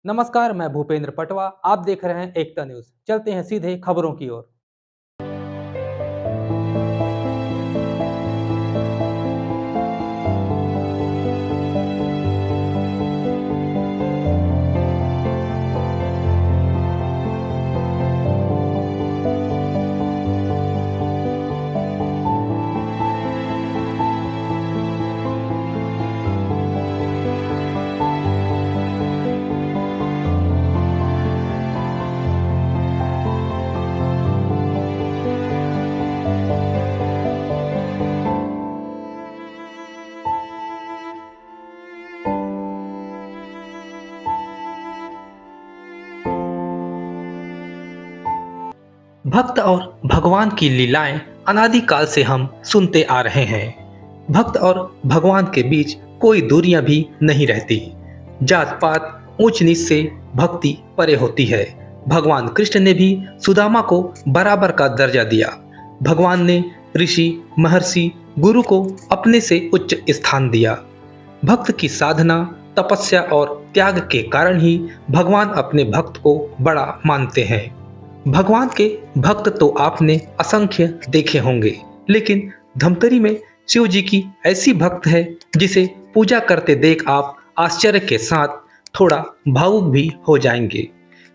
नमस्कार, मैं भूपेंद्र पटवा। आप देख रहे हैं एकता न्यूज। चलते हैं सीधे खबरों की ओर। भक्त और भगवान की लीलाएं अनादिकाल से हम सुनते आ रहे हैं। भक्त और भगवान के बीच कोई दूरियां भी नहीं रहती। जात पात ऊंच नीच से भक्ति परे होती है। भगवान कृष्ण ने भी सुदामा को बराबर का दर्जा दिया। भगवान ने ऋषि महर्षि गुरु को अपने से उच्च स्थान दिया। भक्त की साधना तपस्या और त्याग के कारण ही भगवान अपने भक्त को बड़ा मानते हैं। भगवान के भक्त तो आपने असंख्य देखे होंगे, लेकिन धमतरी में शिव जी की ऐसी भक्त है जिसे पूजा करते देख आप आश्चर्य के साथ थोड़ा भावुक भी हो जाएंगे।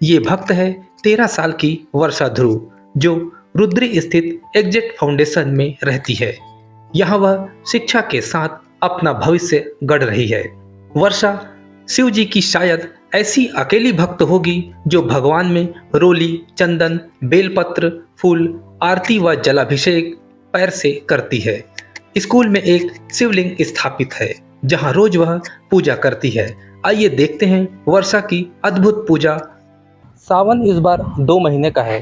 ये भक्त है 13 साल की वर्षा ध्रुव, जो रुद्री स्थित एग्जेट फाउंडेशन में रहती है। यहाँ वह शिक्षा के साथ अपना भविष्य गढ़ रही है। वर्षा शिव जी की शायद ऐसी अकेली भक्त होगी जो भगवान में रोली चंदन बेलपत्र फूल आरती व जलाभिषेक पैर से करती है। स्कूल में एक शिवलिंग स्थापित है जहां रोज वह पूजा करती है। आइए देखते हैं वर्षा की अद्भुत पूजा। सावन इस बार 2 महीने का है।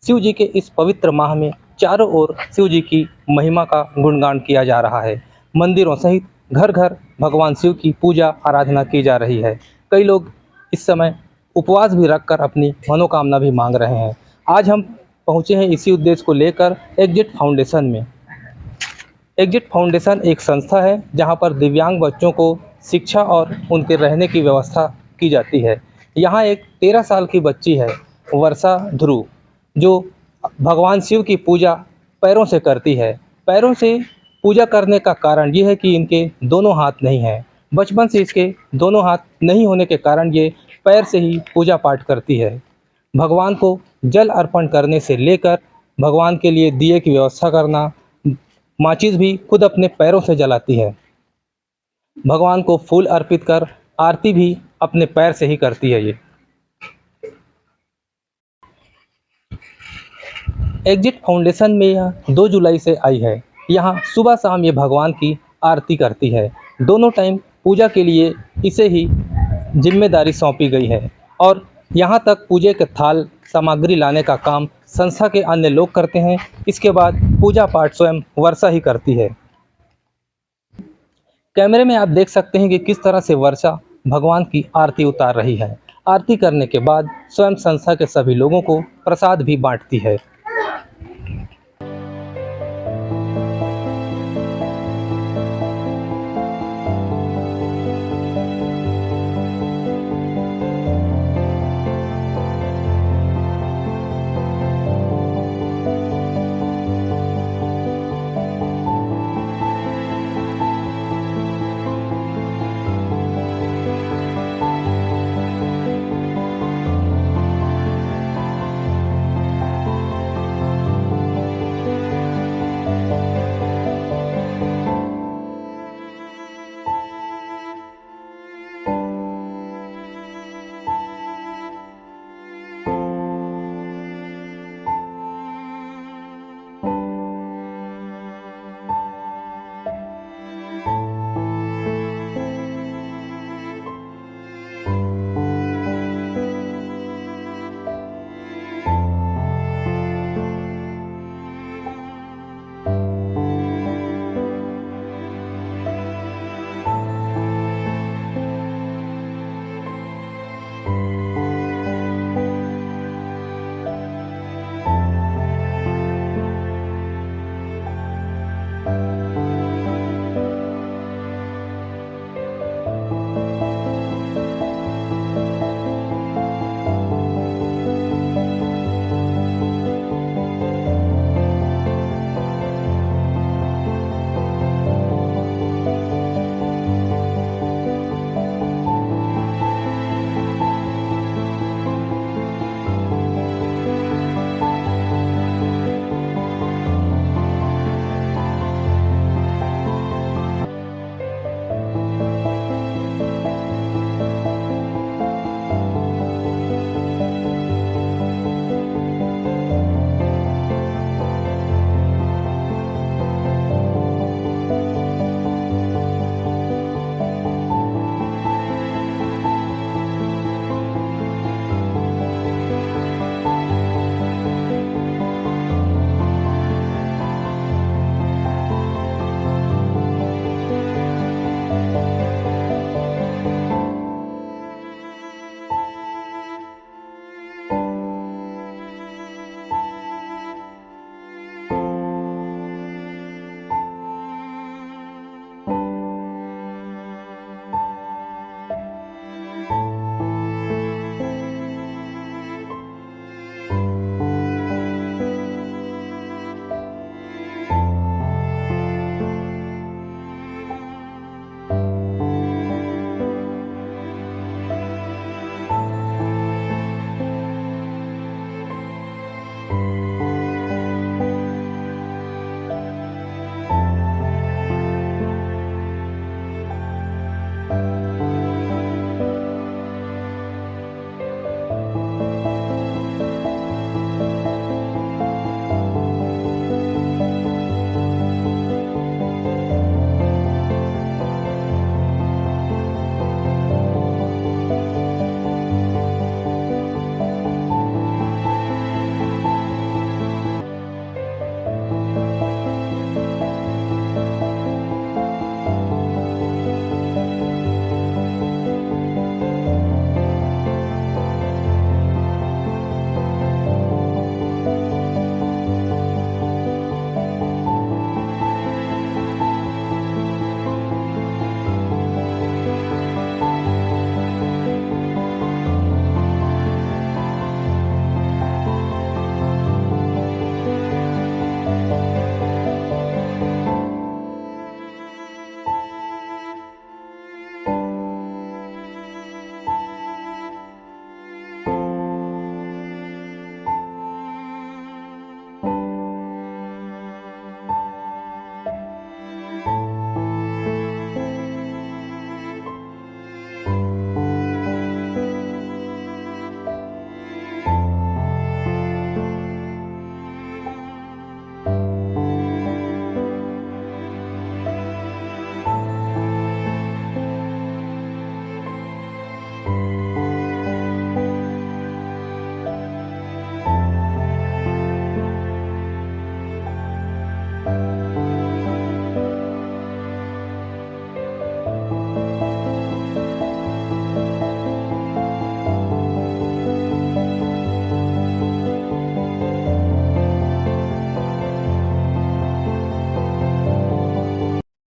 शिव जी के इस पवित्र माह में चारों ओर शिव जी की महिमा का गुणगान किया जा रहा है। मंदिरों सहित घर घर भगवान शिव की पूजा आराधना की जा रही है। कई लोग इस समय उपवास भी रखकर अपनी मनोकामना भी मांग रहे हैं। आज हम पहुंचे हैं इसी उद्देश्य को लेकर एग्जिट फाउंडेशन में। एग्जिट फाउंडेशन एक संस्था है जहां पर दिव्यांग बच्चों को शिक्षा और उनके रहने की व्यवस्था की जाती है। यहाँ एक 13 साल की बच्ची है, वर्षा ध्रुव, जो भगवान शिव की पूजा पैरों से करती है। पैरों से पूजा करने का कारण ये है कि इनके दोनों हाथ नहीं हैं। बचपन से इसके दोनों हाथ नहीं होने के कारण ये पैर से ही पूजा पाठ करती है। भगवान को जल अर्पण करने से लेकर भगवान के लिए दिए की व्यवस्था करना, माचिस भी खुद अपने पैरों से जलाती है। भगवान को फूल अर्पित कर आरती भी अपने पैर से ही करती है। ये एग्जिट फाउंडेशन में यह 2 जुलाई से आई है। यहाँ सुबह शाम ये भगवान की आरती करती है। दोनों टाइम पूजा के लिए इसे ही जिम्मेदारी सौंपी गई है और यहाँ तक पूजे के थाल सामग्री लाने का काम संस्था के अन्य लोग करते हैं। इसके बाद पूजा पाठ स्वयं वर्षा ही करती है। कैमरे में आप देख सकते हैं कि किस तरह से वर्षा भगवान की आरती उतार रही है। आरती करने के बाद स्वयं संस्था के सभी लोगों को प्रसाद भी बांटती है।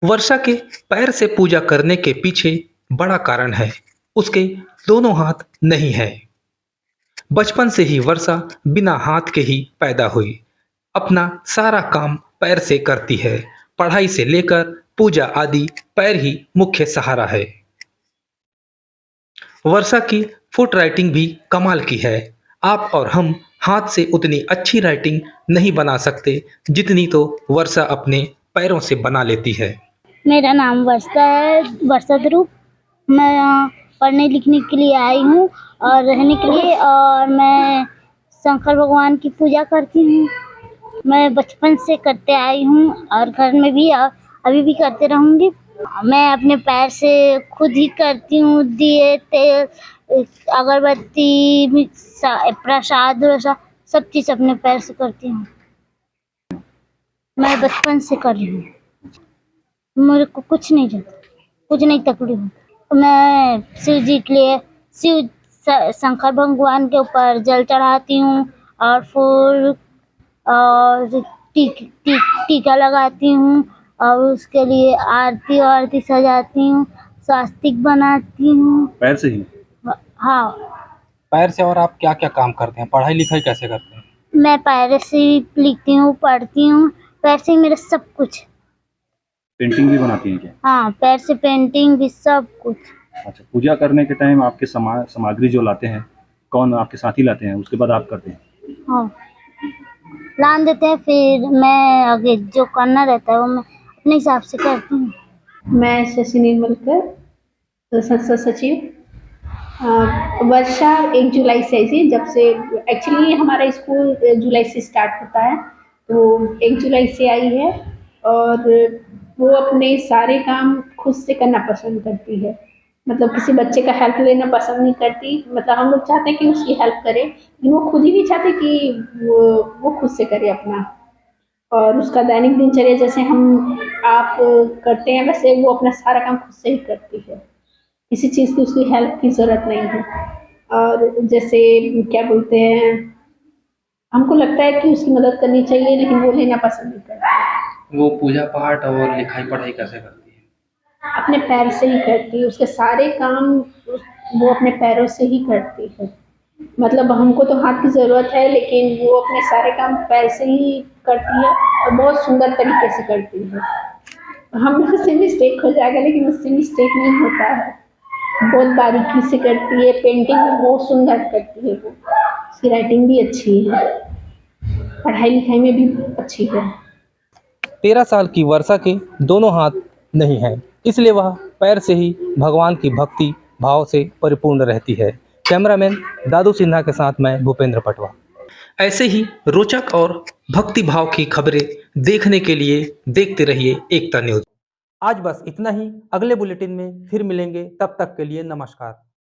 वर्षा के पैर से पूजा करने के पीछे बड़ा कारण है। उसके दोनों हाथ नहीं है। बचपन से ही वर्षा बिना हाथ के ही पैदा हुई। अपना सारा काम पैर से करती है। पढ़ाई से लेकर पूजा आदि पैर ही मुख्य सहारा है। वर्षा की फुट राइटिंग भी कमाल की है। आप और हम हाथ से उतनी अच्छी राइटिंग नहीं बना सकते जितनी तो वर्षा अपने पैरों से बना लेती है। मेरा नाम वर्षा है, वर्षा ध्रुव। मैं यहाँ पढ़ने लिखने के लिए आई हूँ और रहने के लिए, और मैं शंकर भगवान की पूजा करती हूँ। मैं बचपन से करते आई हूँ और घर में भी अभी भी करते रहूँगी। मैं अपने पैर से खुद ही करती हूँ। दिए, तेल, अगरबत्ती, प्रसाद वसाद सब चीज़ अपने पैर से करती हूँ। मैं बचपन से कर रही हूँ। मेरे को कुछ नहीं रहता, कुछ नहीं तकलीफ होता। मैं शिव जी के लिए शंकर भगवान के ऊपर जल चढ़ाती हूँ और फूल और टीका लगाती हूँ और उसके लिए आरती सजाती हूँ, स्वास्तिक बनाती हूँ। पैर से ही? हाँ। पैर से और आप क्या क्या काम करते हैं? पढ़ाई लिखाई कैसे करते हैं? मैं पैर से ही लिखती हूँ, पढ़ती हूँ। पैर से ही मेरा सब कुछ। पेंटिंग भी बनाती हैं क्या? हाँ, पैर से पेंटिंग भी, सब कुछ। अच्छा, पूजा करने के टाइम आपके सामग्री जो लाते हैं, कौन आपके साथी लाते हैं, उसके बाद आप करते हैं? हाँ, लान देते हैं, फिर मैं आगे जो करना रहता है वो मैं अपने हिसाब से करती हूँ। मैं शशि निर्मलकर, संसद सचिव। वर्षा 1 जुलाई से ऐसी, जब से एक्चुअली हमारा स्कूल जुलाई से स्टार्ट होता है, तो 1 जुलाई से आई है और वो अपने सारे काम खुद से करना पसंद करती है। मतलब किसी बच्चे का हेल्प लेना पसंद नहीं करती। मतलब हम लोग चाहते हैं कि उसकी हेल्प करें, लेकिन वो खुद ही नहीं चाहते कि वो खुद से करे अपना। और उसका दैनिक दिनचर्या जैसे आप करते हैं, वैसे वो अपना सारा काम खुद से ही करती है। किसी चीज़ की उसकी हेल्प की ज़रूरत नहीं है। और जैसे क्या बोलते हैं, हमको लगता है कि उसकी मदद करनी चाहिए, लेकिन वो लेना पसंद नहीं करती। वो पूजा पाठ और लिखाई पढ़ाई कैसे करती है? अपने पैर से ही करती है। उसके सारे काम वो अपने पैरों से ही करती है। मतलब हमको तो हाथ की ज़रूरत है, लेकिन वो अपने सारे काम पैर से ही करती है और बहुत सुंदर तरीके से करती है। हम लोग से मिस्टेक हो जाएगा, लेकिन उससे मिस्टेक नहीं होता है। बहुत बारीकी से करती है। पेंटिंग भी बहुत सुंदर करती है वो। उसकी राइटिंग भी अच्छी है, पढ़ाई लिखाई में भी अच्छी है। 13 साल की वर्षा के दोनों हाथ नहीं हैं, इसलिए वह पैर से ही भगवान की भक्ति भाव से परिपूर्ण रहती है। कैमरामैन दादू सिन्हा के साथ मैं भूपेंद्र पटवा। ऐसे ही रोचक और भक्ति भाव की खबरें देखने के लिए देखते रहिए एकता न्यूज़। आज बस इतना ही। अगले बुलेटिन में फिर मिलेंगे, तब तक के लिए नमस्कार।